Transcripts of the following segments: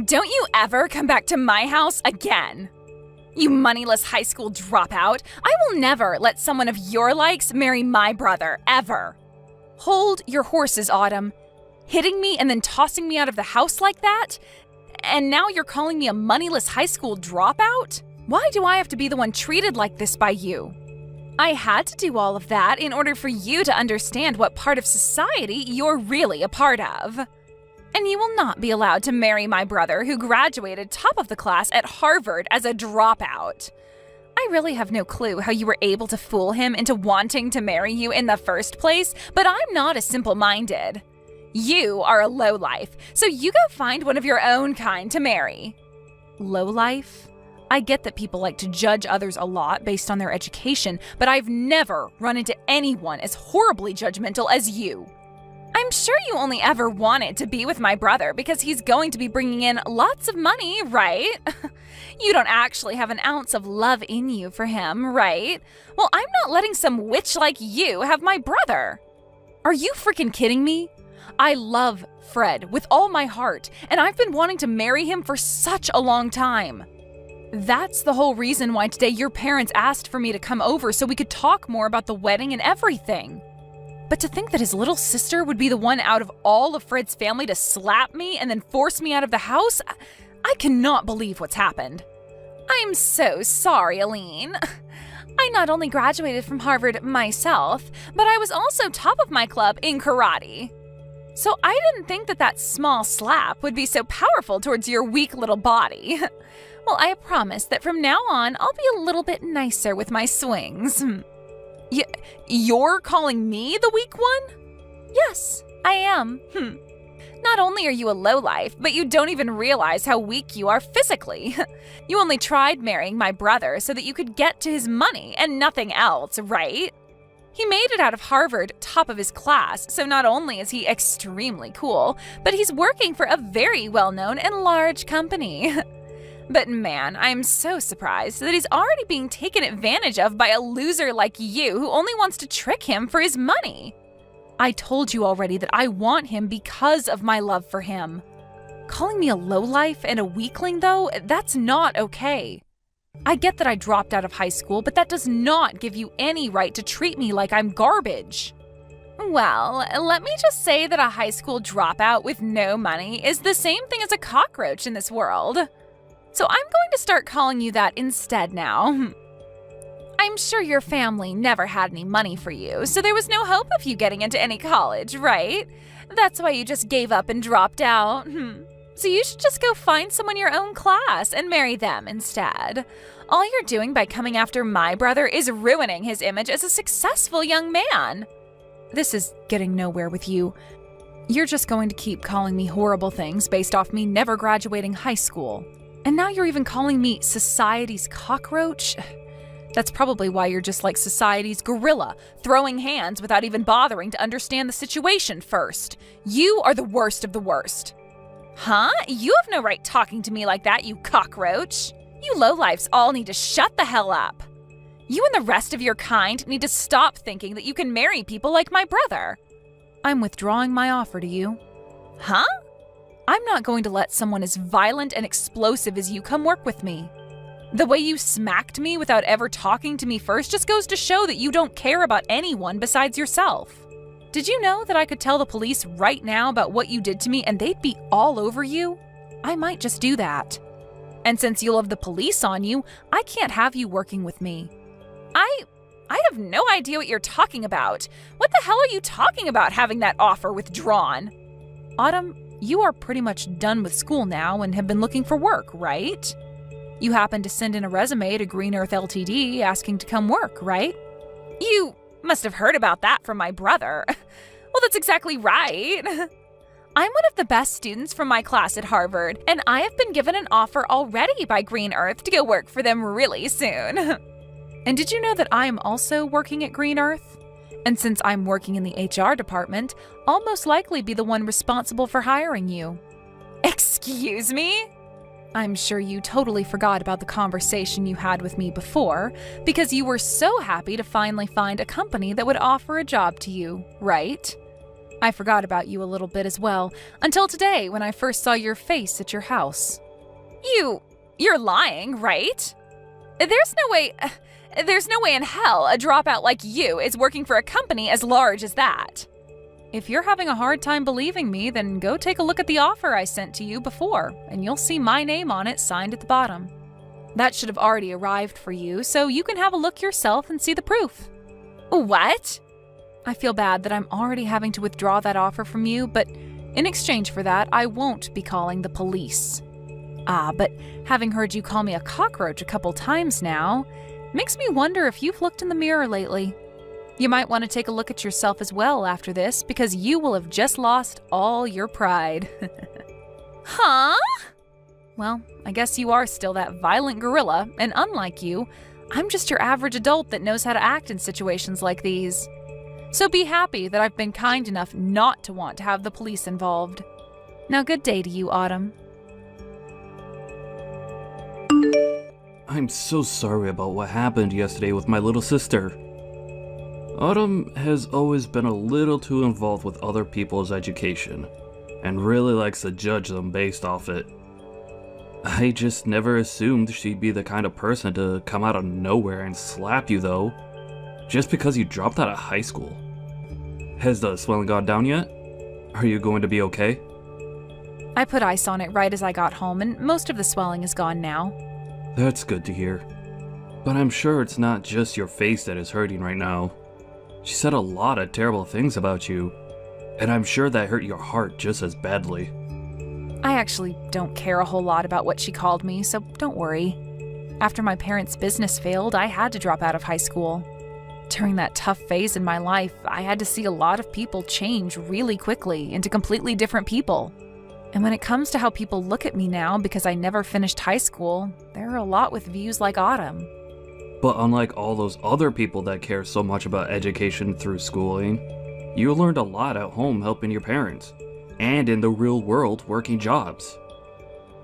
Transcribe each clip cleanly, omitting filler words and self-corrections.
Don't you ever come back to my house again. You moneyless high school dropout. I will never let someone of your likes marry my brother, ever. Hold your horses, Autumn. Hitting me and then tossing me out of the house like that? And now you're calling me a moneyless high school dropout? Why do I have to be the one treated like this by you? I had to do all of that in order for you to understand what part of society you're really a part of. And you will not be allowed to marry my brother who graduated top of the class at Harvard as a dropout. I really have no clue how you were able to fool him into wanting to marry you in the first place, but I'm not as simple-minded. You are a lowlife, so you go find one of your own kind to marry. Lowlife? I get that people like to judge others a lot based on their education, but I've never run into anyone as horribly judgmental as you. I'm sure you only ever wanted to be with my brother because he's going to be bringing in lots of money, right? You don't actually have an ounce of love in you for him, right? Well, I'm not letting some witch like you have my brother. Are you freaking kidding me? I love Fred with all my heart, and I've been wanting to marry him for such a long time. That's the whole reason why today your parents asked for me to come over so we could talk more about the wedding and everything. But to think that his little sister would be the one out of all of Fred's family to slap me and then force me out of the house, I cannot believe what's happened. I'm so sorry, Aline. I not only graduated from Harvard myself, but I was also top of my club in karate. So I didn't think that small slap would be so powerful towards your weak little body. Well, I promise that from now on, I'll be a little bit nicer with my swings. You're calling me the weak one? Yes, I am. Not only are you a lowlife, but you don't even realize how weak you are physically. You only tried marrying my brother so that you could get to his money and nothing else, right? He made it out of Harvard, top of his class, so not only is he extremely cool, but he's working for a very well-known and large company. But man, I'm so surprised that he's already being taken advantage of by a loser like you who only wants to trick him for his money. I told you already that I want him because of my love for him. Calling me a lowlife and a weakling, though, that's not okay. I get that I dropped out of high school, but that does not give you any right to treat me like I'm garbage. Well, let me just say that a high school dropout with no money is the same thing as a cockroach in this world. So I'm going to start calling you that instead now. I'm sure your family never had any money for you, so there was no hope of you getting into any college, right? That's why you just gave up and dropped out. So you should just go find someone your own class and marry them instead. All you're doing by coming after my brother is ruining his image as a successful young man. This is getting nowhere with you. You're just going to keep calling me horrible things based off me never graduating high school. And now you're even calling me society's cockroach? That's probably why you're just like society's gorilla, throwing hands without even bothering to understand the situation first. You are the worst of the worst. Huh? You have no right talking to me like that, you cockroach. You lowlifes all need to shut the hell up. You and the rest of your kind need to stop thinking that you can marry people like my brother. I'm withdrawing my offer to you. Huh? I'm not going to let someone as violent and explosive as you come work with me. The way you smacked me without ever talking to me first just goes to show that you don't care about anyone besides yourself. Did you know that I could tell the police right now about what you did to me and they'd be all over you? I might just do that. And since you'll have the police on you, I can't have you working with me. I have no idea what you're talking about. What the hell are you talking about having that offer withdrawn? Autumn, you are pretty much done with school now and have been looking for work, right? You happened to send in a resume to Green Earth Ltd. Asking to come work, right? You must have heard about that from my brother. Well, that's exactly right. I'm one of the best students from my class at Harvard, and I have been given an offer already by Green Earth to go work for them really soon. And did you know that I am also working at Green Earth? And since I'm working in the HR department, I'll most likely be the one responsible for hiring you. Excuse me? I'm sure you totally forgot about the conversation you had with me before, because you were so happy to finally find a company that would offer a job to you, right? I forgot about you a little bit as well, until today when I first saw your face at your house. You're lying, right? There's no way in hell a dropout like you is working for a company as large as that. If you're having a hard time believing me, then go take a look at the offer I sent to you before, and you'll see my name on it signed at the bottom. That should have already arrived for you, so you can have a look yourself and see the proof. What? I feel bad that I'm already having to withdraw that offer from you, but in exchange for that, I won't be calling the police. But having heard you call me a cockroach a couple times now, makes me wonder if you've looked in the mirror lately. You might want to take a look at yourself as well after this, because you will have just lost all your pride. Huh? Well, I guess you are still that violent gorilla, and unlike you, I'm just your average adult that knows how to act in situations like these. So be happy that I've been kind enough not to want to have the police involved. Now, good day to you, Autumn. I'm so sorry about what happened yesterday with my little sister. Autumn has always been a little too involved with other people's education, and really likes to judge them based off it. I just never assumed she'd be the kind of person to come out of nowhere and slap you though, just because you dropped out of high school. Has the swelling gone down yet? Are you going to be okay? I put ice on it right as I got home, and most of the swelling is gone now. That's good to hear. But I'm sure it's not just your face that is hurting right now. She said a lot of terrible things about you, and I'm sure that hurt your heart just as badly. I actually don't care a whole lot about what she called me, so don't worry. After my parents' business failed, I had to drop out of high school. During that tough phase in my life, I had to see a lot of people change really quickly into completely different people. And when it comes to how people look at me now because I never finished high school, there are a lot with views like Autumn. But unlike all those other people that care so much about education through schooling, you learned a lot at home helping your parents, and in the real world working jobs.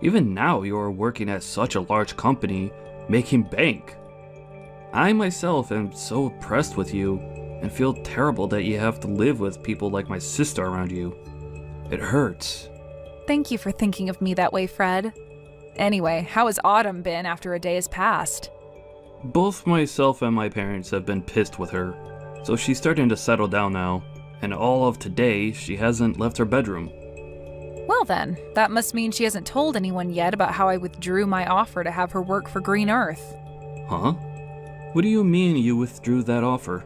Even now you are working at such a large company, making bank. I myself am so impressed with you, and feel terrible that you have to live with people like my sister around you. It hurts. Thank you for thinking of me that way, Fred. Anyway, how has Autumn been after a day has passed? Both myself and my parents have been pissed with her, so she's starting to settle down now, and all of today she hasn't left her bedroom. Well then, that must mean she hasn't told anyone yet about how I withdrew my offer to have her work for Green Earth. Huh? What do you mean you withdrew that offer?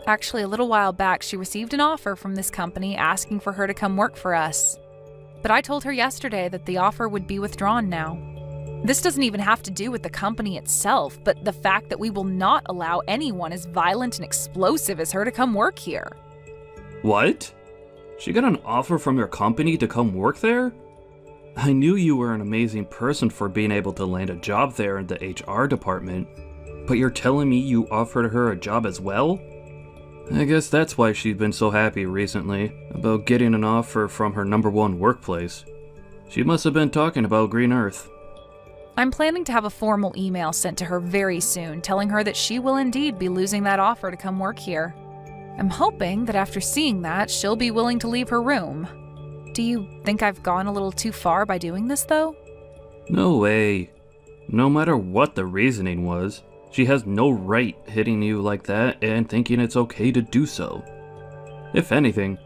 Actually, a little while back she received an offer from this company asking for her to come work for us. But I told her yesterday that the offer would be withdrawn now. This doesn't even have to do with the company itself, but the fact that we will not allow anyone as violent and explosive as her to come work here. What? She got an offer from your company to come work there? I knew you were an amazing person for being able to land a job there in the HR department, but you're telling me you offered her a job as well? I guess that's why she's been so happy recently about getting an offer from her #1 workplace. She must have been talking about Green Earth. I'm planning to have a formal email sent to her very soon telling her that she will indeed be losing that offer to come work here. I'm hoping that after seeing that, she'll be willing to leave her room. Do you think I've gone a little too far by doing this, though? No way. No matter what the reasoning was, she has no right hitting you like that and thinking it's okay to do so. If anything,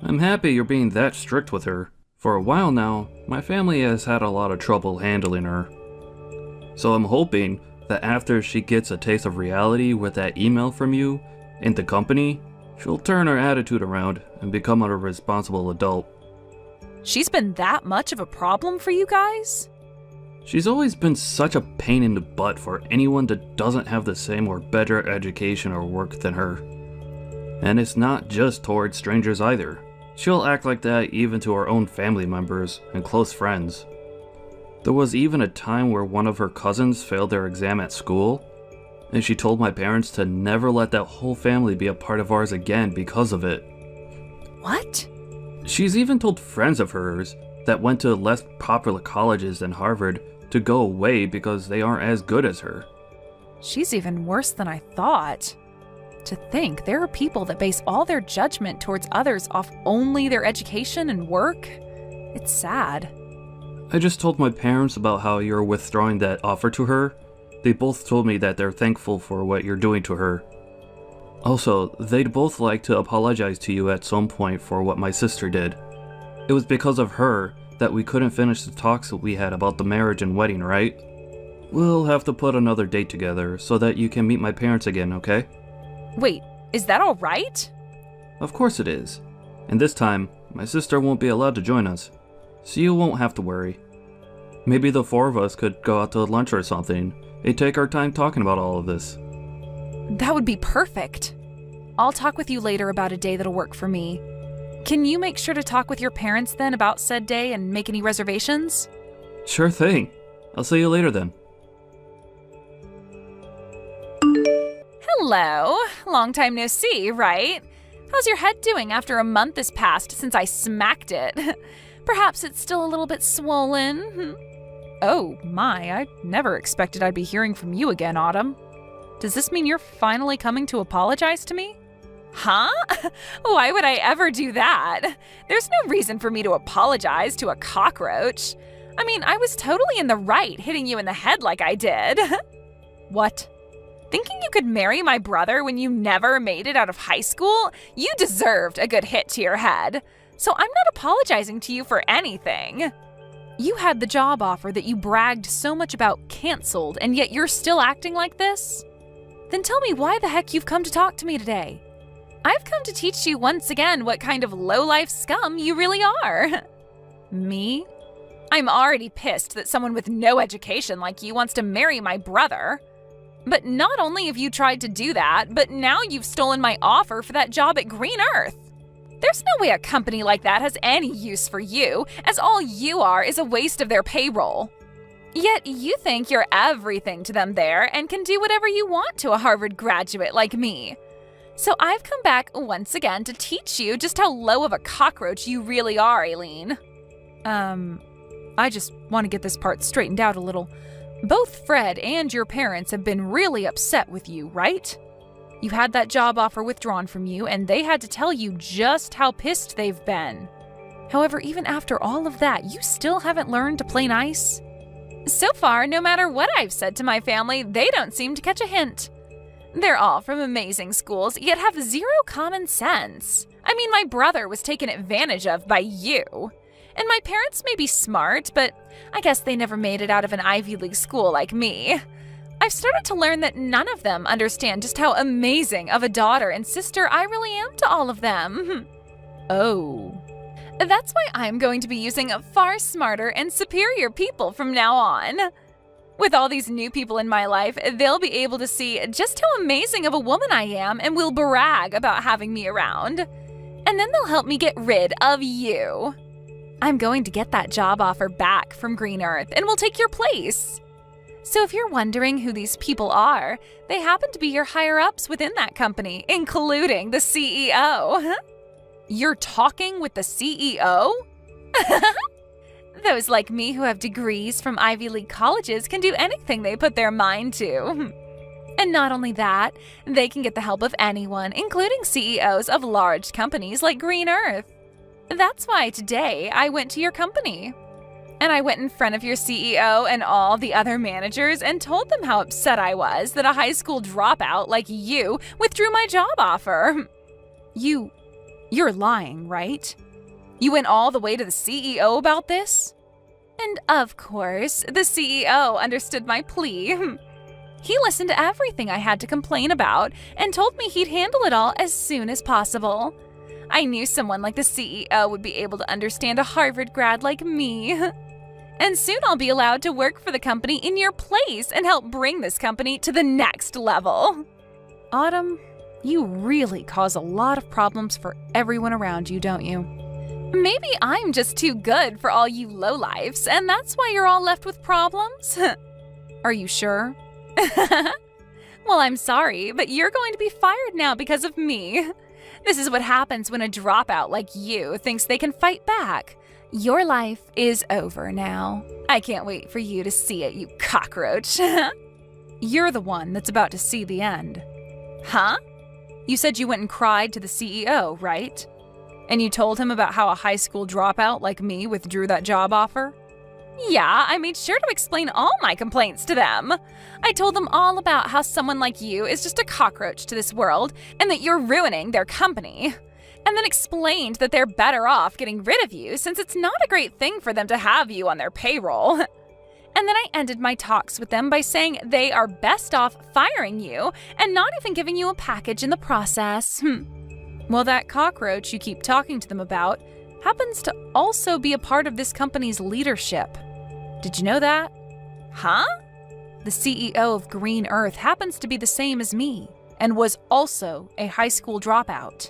I'm happy you're being that strict with her. For a while now, my family has had a lot of trouble handling her. So I'm hoping that after she gets a taste of reality with that email from you in the company, she'll turn her attitude around and become a responsible adult. She's been that much of a problem for you guys? She's always been such a pain in the butt for anyone that doesn't have the same or better education or work than her. And it's not just towards strangers either. She'll act like that even to her own family members and close friends. There was even a time where one of her cousins failed their exam at school, and she told my parents to never let that whole family be a part of ours again because of it. What? She's even told friends of hers that went to less popular colleges than Harvard to go away because they aren't as good as her. She's even worse than I thought. To think there are people that base all their judgment towards others off only their education and work. It's sad. I just told my parents about how you're withdrawing that offer to her. They both told me that they're thankful for what you're doing to her. Also, they'd both like to apologize to you at some point for what my sister did. It was because of her that we couldn't finish the talks that we had about the marriage and wedding, right? We'll have to put another date together so that you can meet my parents again, okay? Wait, is that all right? Of course it is. And this time, my sister won't be allowed to join us, so you won't have to worry. Maybe the four of us could go out to lunch or something and take our time talking about all of this. That would be perfect. I'll talk with you later about a day that'll work for me. Can you make sure to talk with your parents then about said day and make any reservations? Sure thing. I'll see you later then. Hello. Long time no see, right? How's your head doing after a month has passed since I smacked it? Perhaps it's still a little bit swollen. Oh my, I never expected I'd be hearing from you again, Autumn. Does this mean you're finally coming to apologize to me? Huh? Why would I ever do that? There's no reason for me to apologize to a cockroach. I mean, I was totally in the right hitting you in the head like I did. What? Thinking you could marry my brother when you never made it out of high school? You deserved a good hit to your head. So I'm not apologizing to you for anything. You had the job offer that you bragged so much about canceled, and yet you're still acting like this? Then tell me why the heck you've come to talk to me today. I've come to teach you once again what kind of low-life scum you really are. Me? I'm already pissed that someone with no education like you wants to marry my brother. But not only have you tried to do that, but now you've stolen my offer for that job at Green Earth. There's no way a company like that has any use for you, as all you are is a waste of their payroll. Yet you think you're everything to them there and can do whatever you want to a Harvard graduate like me. So I've come back once again to teach you just how low of a cockroach you really are, Aileen. I just want to get this part straightened out a little. Both Fred and your parents have been really upset with you, right? You had that job offer withdrawn from you, and they had to tell you just how pissed they've been. However, even after all of that, you still haven't learned to play nice? So far, no matter what I've said to my family, they don't seem to catch a hint. They're all from amazing schools, yet have zero common sense. I mean, my brother was taken advantage of by you. And my parents may be smart, but I guess they never made it out of an Ivy League school like me. I've started to learn that none of them understand just how amazing of a daughter and sister I really am to all of them. Oh. That's why I'm going to be using far smarter and superior people from now on. With all these new people in my life, they'll be able to see just how amazing of a woman I am and will brag about having me around. And then they'll help me get rid of you. I'm going to get that job offer back from Green Earth and will take your place. So if you're wondering who these people are, they happen to be your higher-ups within that company, including the CEO. You're talking with the CEO? Those like me who have degrees from Ivy League colleges can do anything they put their mind to. And not only that, they can get the help of anyone, including CEOs of large companies like Green Earth. That's why today I went to your company. And I went in front of your CEO and all the other managers and told them how upset I was that a high school dropout like you withdrew my job offer. You're lying, right? You went all the way to the CEO about this? And of course, the CEO understood my plea. He listened to everything I had to complain about and told me he'd handle it all as soon as possible. I knew someone like the CEO would be able to understand a Harvard grad like me. And soon I'll be allowed to work for the company in your place and help bring this company to the next level. Autumn, you really cause a lot of problems for everyone around you, don't you? Maybe I'm just too good for all you lowlifes, and that's why you're all left with problems? Are you sure? Well, I'm sorry, but you're going to be fired now because of me. This is what happens when a dropout like you thinks they can fight back. Your life is over now. I can't wait for you to see it, you cockroach. You're the one that's about to see the end. Huh? You said you went and cried to the CEO, right? And you told him about how a high school dropout like me withdrew that job offer? Yeah, I made sure to explain all my complaints to them. I told them all about how someone like you is just a cockroach to this world and that you're ruining their company. And then explained that they're better off getting rid of you since it's not a great thing for them to have you on their payroll. And then I ended my talks with them by saying they are best off firing you and not even giving you a package in the process. Well, that cockroach you keep talking to them about happens to also be a part of this company's leadership. Did you know that? Huh? The CEO of Green Earth happens to be the same as me and was also a high school dropout.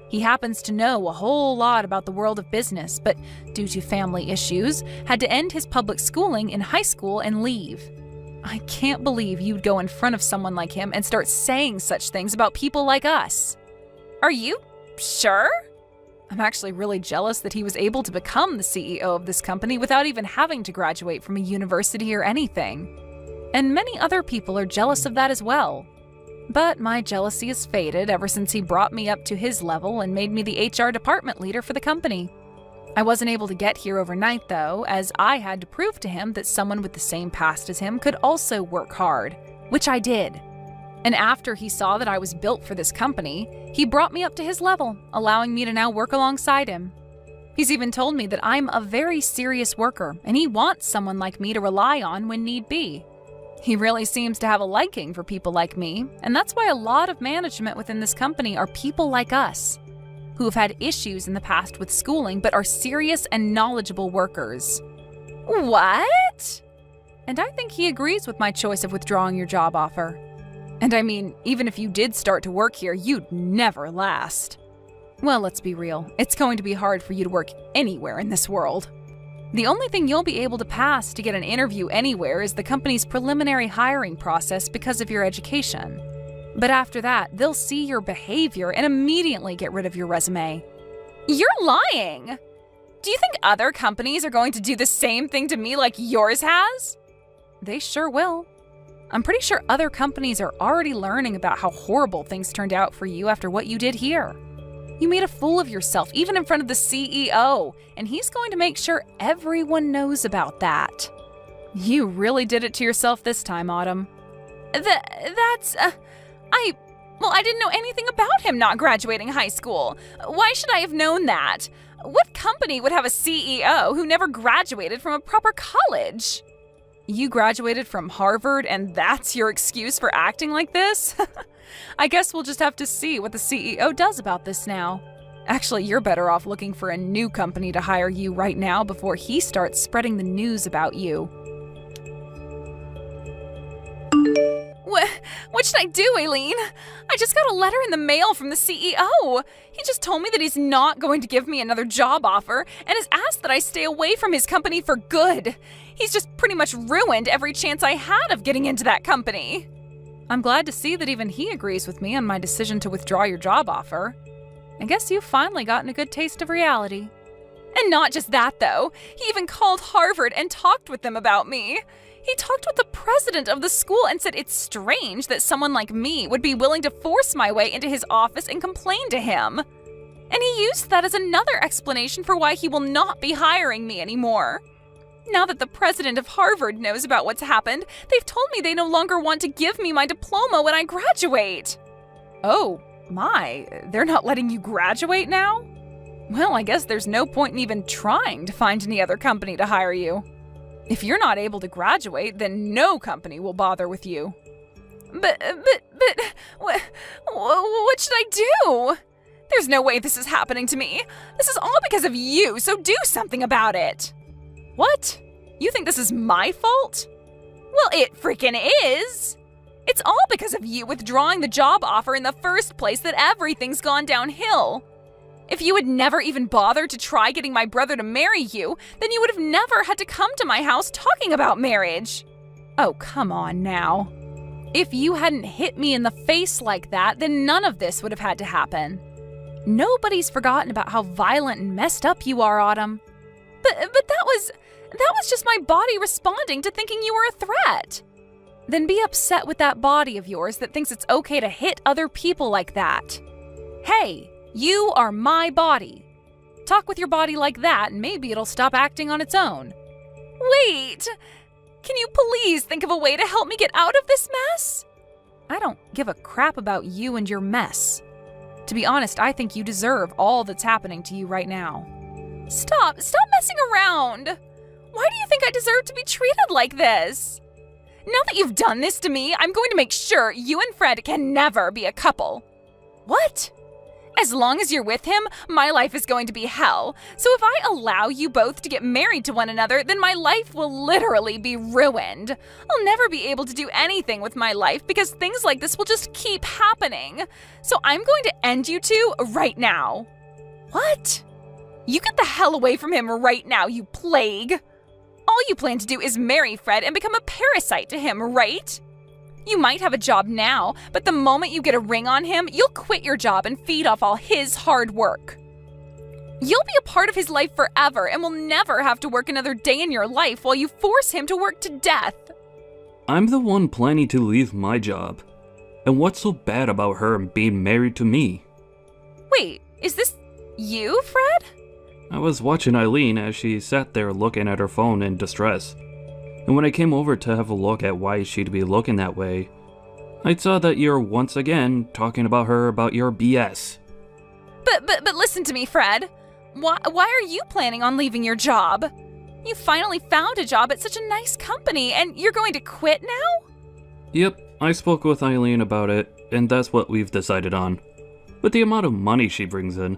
He happens to know a whole lot about the world of business, but due to family issues, had to end his public schooling in high school and leave. I can't believe you'd go in front of someone like him and start saying such things about people like us. Are you sure? I'm actually really jealous that he was able to become the CEO of this company without even having to graduate from a university or anything. And many other people are jealous of that as well. But my jealousy has faded ever since he brought me up to his level and made me the HR department leader for the company. I wasn't able to get here overnight though, as I had to prove to him that someone with the same past as him could also work hard, which I did. And after he saw that I was built for this company, he brought me up to his level, allowing me to now work alongside him. He's even told me that I'm a very serious worker, and he wants someone like me to rely on when need be. He really seems to have a liking for people like me, and that's why a lot of management within this company are people like us, who have had issues in the past with schooling but are serious and knowledgeable workers. What? And I think he agrees with my choice of withdrawing your job offer. And I mean, even if you did start to work here, you'd never last. Well, let's be real. It's going to be hard for you to work anywhere in this world. The only thing you'll be able to pass to get an interview anywhere is the company's preliminary hiring process because of your education. But after that, they'll see your behavior and immediately get rid of your resume. You're lying! Do you think other companies are going to do the same thing to me like yours has? They sure will. I'm pretty sure other companies are already learning about how horrible things turned out for you after what you did here. You made a fool of yourself, even in front of the CEO, and he's going to make sure everyone knows about that. You really did it to yourself this time, Autumn. I didn't know anything about him not graduating high school. Why should I have known that? What company would have a CEO who never graduated from a proper college? You graduated from Harvard, and that's your excuse for acting like this? I guess we'll just have to see what the CEO does about this now. Actually, you're better off looking for a new company to hire you right now before he starts spreading the news about you. What should I do, Aileen? I just got a letter in the mail from the CEO. He just told me that he's not going to give me another job offer and has asked that I stay away from his company for good. He's just pretty much ruined every chance I had of getting into that company. I'm glad to see that even he agrees with me on my decision to withdraw your job offer. I guess you've finally gotten a good taste of reality. And not just that, though. He even called Harvard and talked with them about me. He talked with the president of the school and said it's strange that someone like me would be willing to force my way into his office and complain to him. And he used that as another explanation for why he will not be hiring me anymore. Now that the president of Harvard knows about what's happened, they've told me they no longer want to give me my diploma when I graduate. Oh, my, they're not letting you graduate now? Well, I guess there's no point in even trying to find any other company to hire you. If you're not able to graduate, then no company will bother with you. But, what should I do? There's no way this is happening to me. This is all because of you, so do something about it. What? You think this is my fault? Well, it freaking is. It's all because of you withdrawing the job offer in the first place that everything's gone downhill. If you had never even bothered to try getting my brother to marry you, then you would have never had to come to my house talking about marriage. Oh, come on now. If you hadn't hit me in the face like that, then none of this would have had to happen. Nobody's forgotten about how violent and messed up you are, Autumn. But that was just my body responding to thinking you were a threat. then be upset with that body of yours that thinks it's okay to hit other people like that. Hey, you are my body. Talk with your body like that and maybe it'll stop acting on its own. Wait! Can you please think of a way to help me get out of this mess? I don't give a crap about you and your mess. To be honest, I think you deserve all that's happening to you right now. Stop messing around! Why do you think I deserve to be treated like this? Now that you've done this to me, I'm going to make sure you and Fred can never be a couple. What? As long as you're with him, my life is going to be hell. So if I allow you both to get married to one another, then my life will literally be ruined. I'll never be able to do anything with my life because things like this will just keep happening. So I'm going to end you two right now. What? You get the hell away from him right now, you plague. All you plan to do is marry Fred and become a parasite to him, right? You might have a job now, but the moment you get a ring on him, you'll quit your job and feed off all his hard work. You'll be a part of his life forever and will never have to work another day in your life while you force him to work to death. I'm the one planning to leave my job. And what's so bad about her being married to me? Wait, is this you, Fred? I was watching Eileen as she sat there looking at her phone in distress. And when I came over to have a look at why she'd be looking that way, I saw that you're once again talking about her about your BS. But listen to me, Fred. Why are you planning on leaving your job? You finally found a job at such a nice company and you're going to quit now? Yep, I spoke with Eileen about it, and that's what we've decided on. With the amount of money she brings in,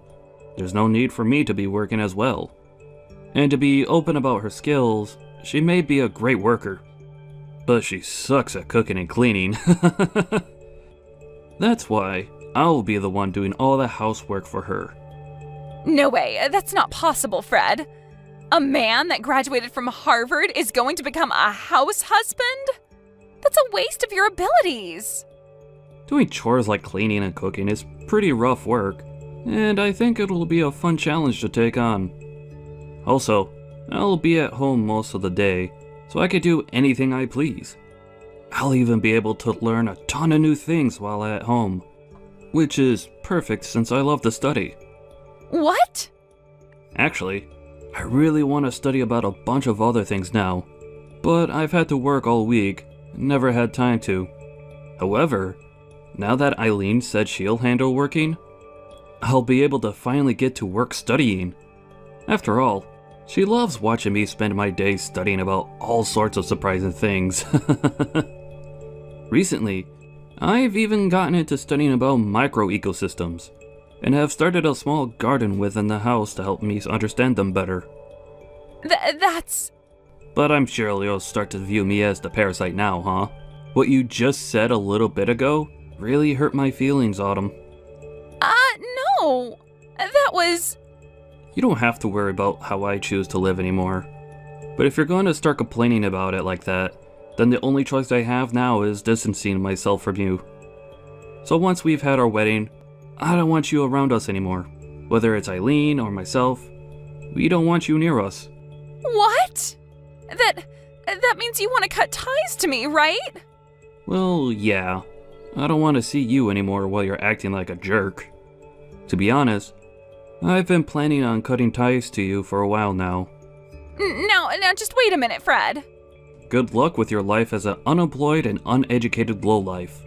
there's no need for me to be working as well. And to be open about her skills, she may be a great worker, but she sucks at cooking and cleaning. That's why I'll be the one doing all the housework for her. No way, that's not possible, Fred. A man that graduated from Harvard is going to become a house husband? That's a waste of your abilities. Doing chores like cleaning and cooking is pretty rough work, and I think it'll be a fun challenge to take on. Also, I'll be at home most of the day, so I can do anything I please. I'll even be able to learn a ton of new things while at home, which is perfect since I love to study. What? Actually, I really want to study about a bunch of other things now, but I've had to work all week and never had time to. However, now that Eileen said she'll handle working, I'll be able to finally get to work studying. After all, she loves watching me spend my days studying about all sorts of surprising things. Recently, I've even gotten into studying about micro-ecosystems, and have started a small garden within the house to help me understand them better. That's... But I'm sure you'll start to view me as the parasite now, huh? What you just said a little bit ago really hurt my feelings, Autumn. No. That was... You don't have to worry about how I choose to live anymore. But if you're going to start complaining about it like that, then the only choice I have now is distancing myself from you. So once we've had our wedding, I don't want you around us anymore. Whether it's Eileen or myself, we don't want you near us. What? That means you want to cut ties to me, right? Well, yeah. I don't want to see you anymore while you're acting like a jerk. To be honest, I've been planning on cutting ties to you for a while now. Now, just wait a minute, Fred. Good luck with your life as an unemployed and uneducated lowlife.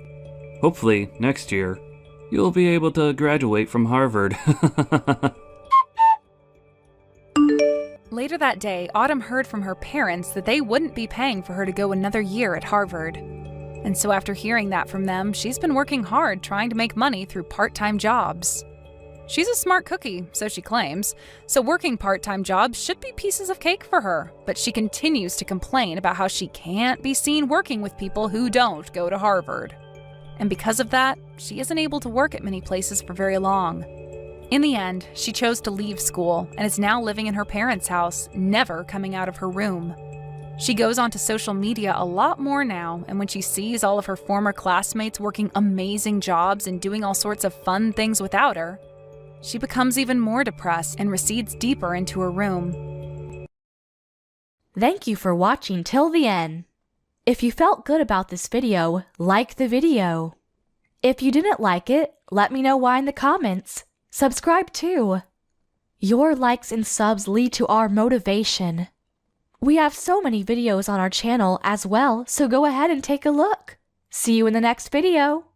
Hopefully, next year, you'll be able to graduate from Harvard. Later that day, Autumn heard from her parents that they wouldn't be paying for her to go another year at Harvard. And so after hearing that from them, she's been working hard trying to make money through part-time jobs. She's a smart cookie, so she claims, so working part-time jobs should be pieces of cake for her, but she continues to complain about how she can't be seen working with people who don't go to Harvard. And because of that, she isn't able to work at many places for very long. In the end, she chose to leave school and is now living in her parents' house, never coming out of her room. She goes onto social media a lot more now, and when she sees all of her former classmates working amazing jobs and doing all sorts of fun things without her, she becomes even more depressed and recedes deeper into her room. Thank you for watching till the end. If you felt good about this video, like the video. If you didn't like it, let me know why in the comments. Subscribe too. Your likes and subs lead to our motivation. We have so many videos on our channel as well, so go ahead and take a look. See you in the next video.